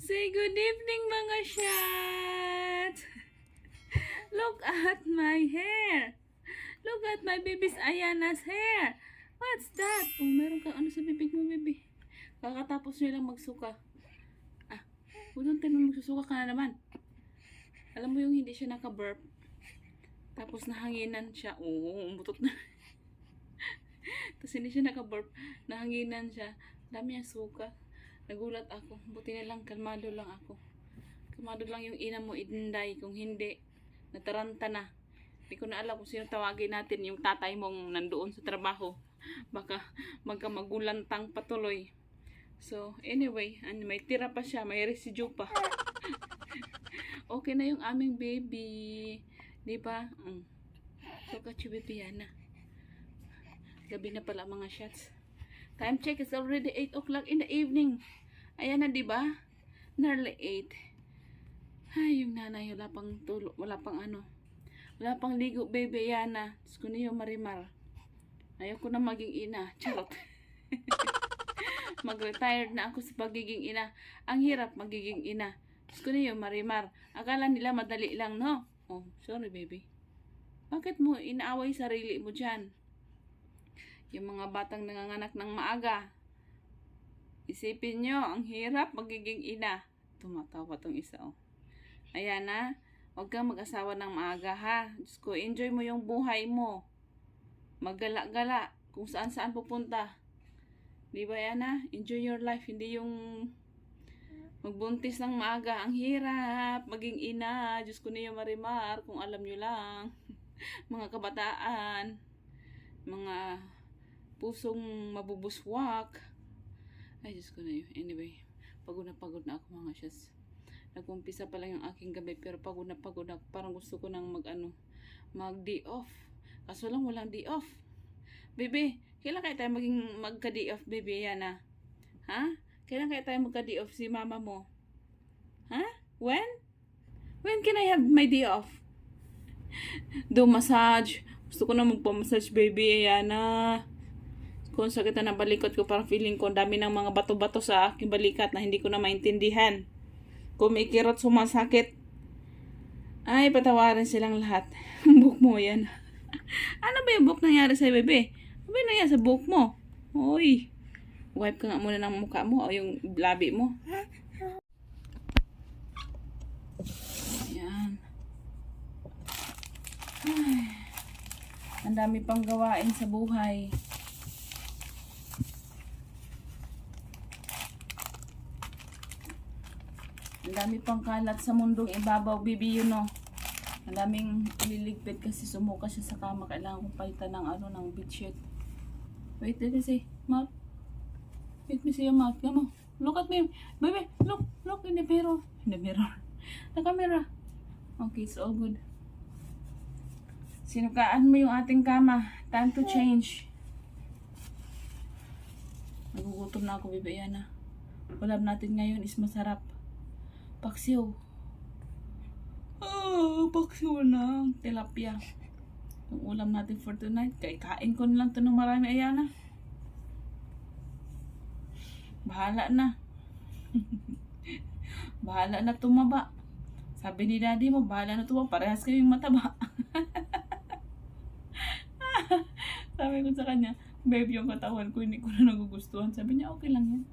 Say good evening mga shot. Look at my hair. Look at my baby's Ayana's hair. What's that? Oh, meron kang ano sa bibig mo, baby. Kakatapos nyo lang magsuka. Ah, kung tayo magsusuka ka na naman. Alam mo yung hindi siya naka-burp. Tapos nahanginan siya. Oo, umutot na. Tapos hindi siya naka-burp. Nahanginan siya. Dami ang suka. Nagulat ako. Buti na lang, kalmado lang ako. Kalmado lang yung ina mo, Inday. Kung hindi, nataranta na. Hindi ko na alam kung sino tawagin natin. Yung tatay mong nandoon sa trabaho. Baka magulantang patuloy. So, anyway, may tira pa siya. May residue pa. Okay na yung aming baby. Diba? Look at you, baby Yana. Gabi na pala mga shots. Time check is already 8 o'clock in the evening. Ayan na, diba? Nearly 8. Ay, yung nanay, wala pang tulo, wala pang ano. Wala pang ligo, baby Yana. Diyos ko niyo, Marimar. Ayoko na maging ina. Charot. Mag-retired na ako sa pagiging ina. Ang hirap magiging ina. Diyos ko niyo, Marimar. Akala nila madali lang, no? Oh, sorry, baby. Bakit mo inaaway sarili mo dyan? Yung mga batang nanganganak ng maaga. Isipin nyo, ang hirap magiging ina. Tumatawa tong isa, oh. Ayan na. Huwag kang mag-asawa ng maaga, ha. Diyos ko, enjoy mo yung buhay mo. Maggala-gala kung saan-saan pupunta. Di ba yan, ha? Enjoy your life. Hindi yung magbuntis ng maaga. Ang hirap maging ina. Diyos ko niyo, Marimar. Kung alam nyo lang. Mga kabataan. Mga pusong mabubuswak. Ay, Diyos ko na yun. Anyway, pagod na ako mga syas. Nag-umpisa pa lang yung aking gabi, pero pagod na ako. Parang gusto ko nang mag-day off. Kaso lang walang day off. Baby, kailan kaya tayo magka-day off, baby, Yana? Ha? Kailan kaya tayo magka-day off si mama mo? Ha? When? When can I have my day off? Do massage. Gusto ko na magpa-massage, baby, Yana. Kung sakit na balikot ko, parang feeling ko dami ng mga bato-bato sa aking balikat na hindi ko na maintindihan. Kumikirot, sumasakit. Ay, patawarin silang lahat. Book mo yan. Ano ba yung book nangyari sa'yo, bebe? Ano ba yung nangyari sa book mo? Uy, wipe ka nga muna ng mukha mo o yung labi mo. Ayan. Ay, ang dami pang gawain sa buhay. Ang dami pang kalat sa mundong ibabaw, baby, yun, no? Ang daming liligpit kasi sumuka siya sa kama. Kailangan kong palitan ng ng bedsheet. Wait, let me see. Mouth. Let me see your mouth. Come on. Look at me. Baby, look in the mirror. In the mirror. The camera. Okay, it's all good. Sinukaan mo yung ating kama. Time to change. Nagugutom na ako, baby, Yana. Ulam natin ngayon is masarap. Paksiw. Paksiw na. Tilapia. Yung ulam natin for tonight. Kain ko na lang ito ng marami, Ayana. Bahala na. Bahala na tumaba. Sabi ni daddy mo, bahala na tumaba. Parehas kayong mataba. Sabi ko sa kanya, babe, yung katawan ko, hindi ko na nagugustuhan. Sabi niya, okay lang yan.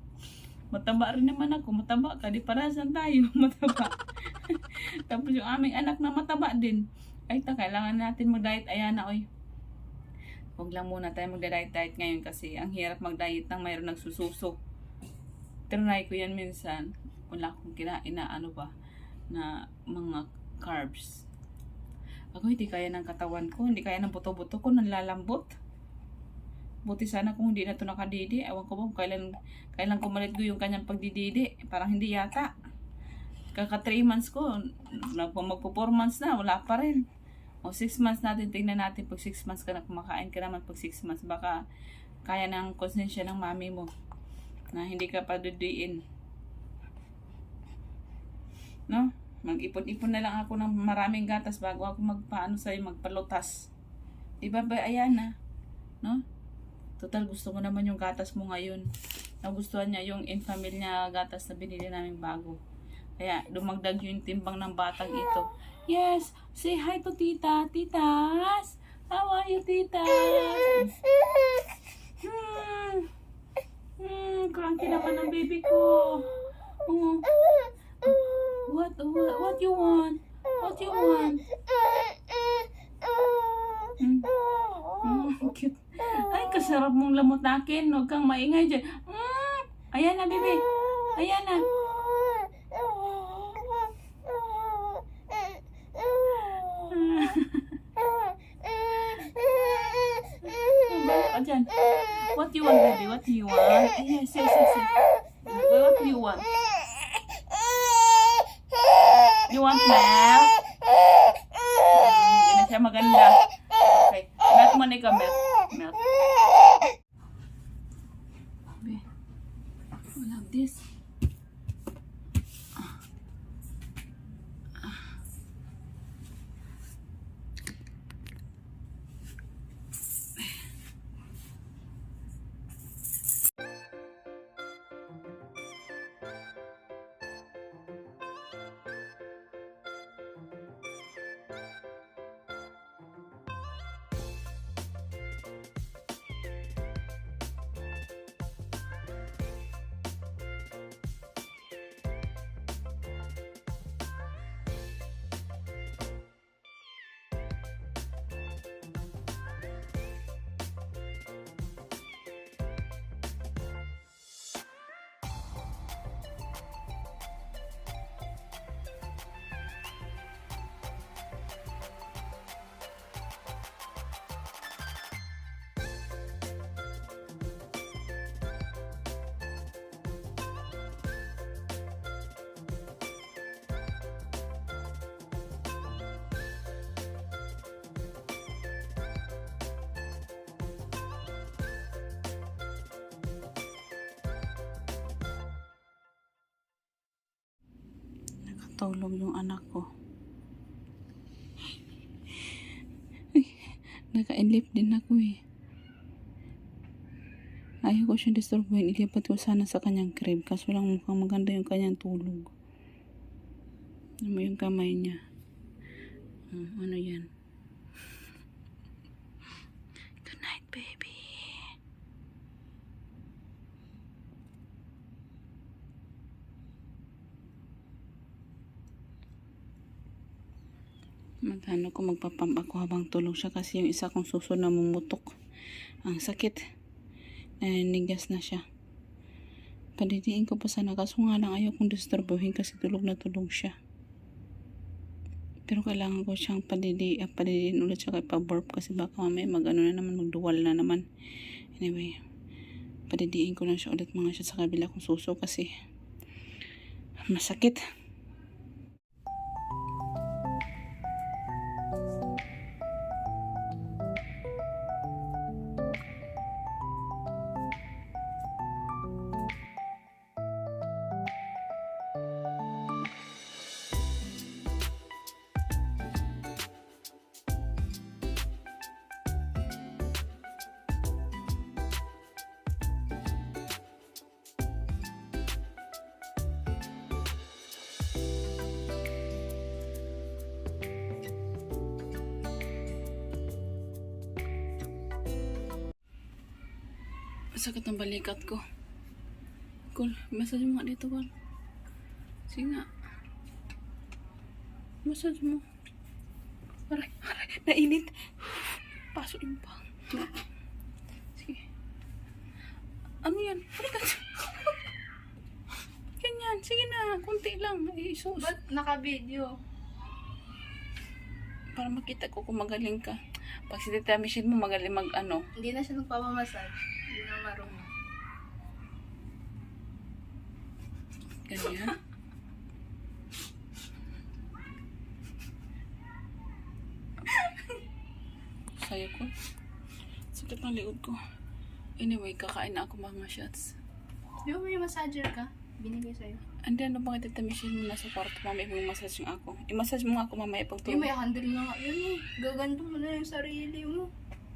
Mataba rin naman ako. Mataba ka. Di parasan tayo. Mataba. Tapos yung aming anak na mataba din. Ay, kailangan natin mag-diet. Ayan na, oy. Huwag lang muna tayo mag-diet ngayon kasi ang hirap mag-diet nang mayroon nagsususo. Trinay ko yan minsan. Wala akong kinain na na mga carbs. Ako hindi kaya ng katawan ko. Hindi kaya ng buto-buto ko. Nalalambot. Buti sana kung hindi na ito nakadidi. Ewan ko ba kailan ko malit ko yung kanyang pagdididi. Parang hindi yata. Kaka 3 months ko. Magpo 4 months na. Wala pa rin. O 6 months natin. Tingnan natin pag 6 months ka na kumakain ka naman pag 6 months. Baka kaya ng konsensya ng mami mo. Na hindi ka pa dudiin. No? Mag-ipon-ipon na lang ako ng maraming gatas bago ako magpalutas. Diba ba? Ayan na. No? Total, gusto ko naman yung gatas mo ngayon. Nagustuhan niya yung Enfamil niya gatas na binili namin bago. Kaya dumagdag yung timbang ng batang ito. Yes, say hi to tita. Titas, how are you, titas? Cranky naman ang baby ko. Oh. What you want? What you want? Cute. Ay, kasarap mong lamutakin. Huwag kang maingay dyan. Ayan na, baby. Ayan na. Balik ka dyan. What you want, baby? What do you want? Yes. What do you want? You want milk? Hindi na siya maganda. Okay. Milk mo na ikaw, milk. Milk. Baby, I love this. Nakatulog yung anak ko. Naka-enlip din ako eh. Ayaw ko siya disturbuhin. Ilipat ko sana sa kanyang crib. Kaso lang mukhang maganda yung kanyang tulog. Ano mo yung kamay niya? Ano yan? Good night, baby. Magano ko magpapump ako habang tulog siya kasi yung isa kong suso na mumutok. Ang sakit. Nanigas na siya. Padidiin ko pa sana kaso nga lang ayaw kong disturbuhin kasi tulog na tulog siya. Pero kailangan ko siyang padidiin ulit siya kay pa-burp kasi baka mamaya magano na naman, magduwal na naman. Anyway, padidiin ko na siya ulit mga siya sa kabila kong suso kasi masakit. Sakit ang balikat ko. Cool, massage mo nga dito, Cool. Sige nga. Massage mo. Aray, nainit. Pasuin pa. Sige. Ano yan? Balikat. Ganyan, sige na. Kunti lang. Isus. Ba't naka-video? Para makita ko kung magaling ka. Pag si Tita Michelle mo magaling mag-ano. Hindi na siya nagpapamassage. Hindi na marunong. Ganyan. Sayo ko. Sakit ng likod ko. Anyway, kakain na ako mga shots. Di ba may massager ka? Binigay sa'yo. Andi, ano ba kita tamishin mo nasa kwarto? Mamaya mo massage nga ako. I-massage mo nga ako mamaya pag Di may handle na nga yun eh. Gaganto mo na yung sarili mo.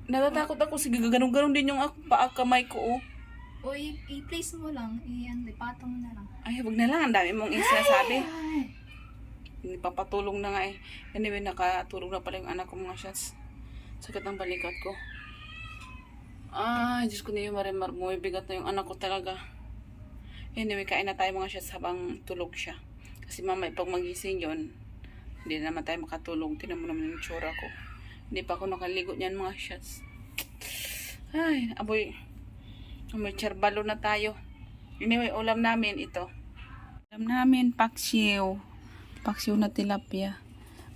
Natatakot ako. Sige, ganun-ganun din yung ako, kamay ko, oh. O i-place mo lang. Ipatong mo na lang. Ay, wag na lang. Ang dami mong isasabi. Hindi papatulong na nga eh. Anyway, nakatulog na pala yung anak ko mga shots. Sakit ang balikat ko. Ay, Diyos ko na yung marimar. Bumibigat na yung anak ko talaga. Anyway, kain na tayo mga shots habang tulog siya. Kasi mamaya pag magising yun, hindi na naman tayo makatulog. Tinan mo naman yung tsura ko. Hindi pa ako nakaligo niyan mga shots. Ay, aboy. May charbalo na tayo. Anyway, ulam namin ito. Ulam namin, paksiw. Paksiw na tilapia.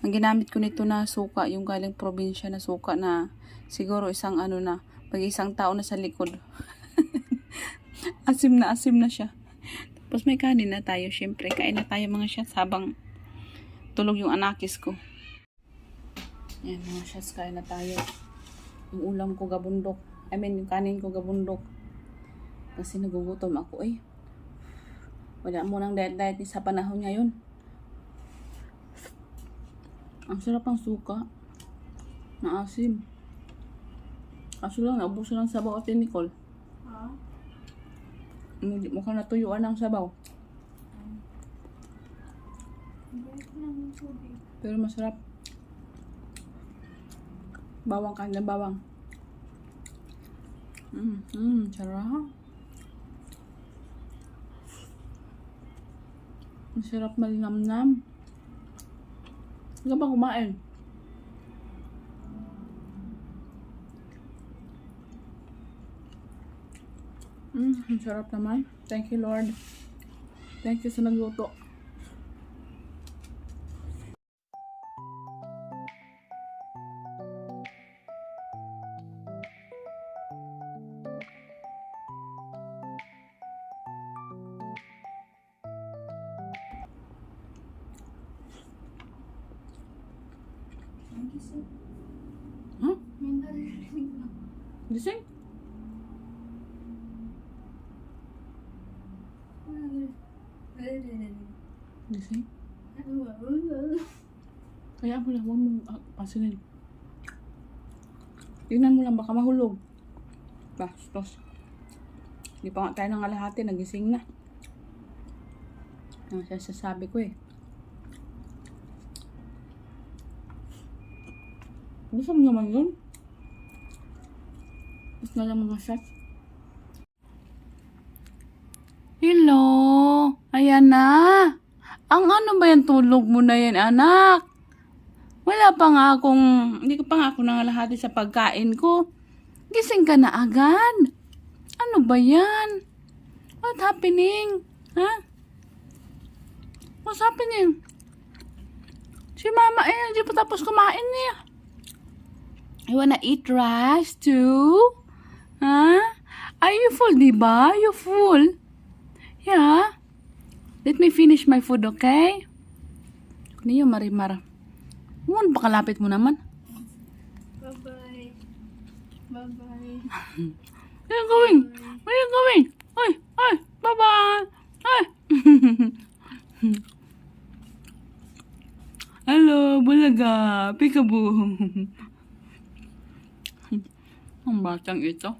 Ang ginamit ko nito na suka, yung galing probinsya na suka na siguro isang ano na, pag isang tao na sa likod. asim na siya. Tapos may kanin na tayo, syempre. Kain na tayo mga shots habang tulog yung anakis ko. Yan mga shots, kain na tayo. Yung ulam ko gabundok. Yung kanin ko gabundok. Kasi nagugutom ako eh. Wala mo nang diet sa panahon ngayon. Ang sarap ng suka. Naasim. Kaso lang, naubusan ng sabaw at Nicole. Ha? Mukhang natuyuan ng sabaw. Pero masarap. Bawang kain na bawang. Sarap. Masarap malinamnam. Hindi ka ba kumain? Ang sarap naman. Thank you, Lord. Thank you sa nagluto. Ang gising. Huh? May naririnig lang. Gising? Gising? Kaya mo lang, huwag mong pasinin. Tingnan mo lang, baka mahulog. Bastos. Hindi pa nga tayo ng alahati, nagising na. Ang sasabi ko eh. Gusto mo naman yun? Gusto na lang mga shots. Hello! Ayan na! Ang ano ba yan tulog mo na yan, anak? Wala pa nga akong, hindi ko pa nga ako nangalahati sa pagkain ko. Gising ka na agad. Ano ba yan? What happening? Ha? What's happening? Si mama hindi pa tapos kumain niya. You wanna eat rice too? Huh? Are you full, diba? You full? Yeah. Let me finish my food, okay? Ano yung marimar? Ano ba kalapit mo naman? Bye-bye. Bye-bye. Where are you going? Where are you going? Ay, ay, bye-bye. Ay. Hello, bulaga. Peekaboo. Ang batang ito.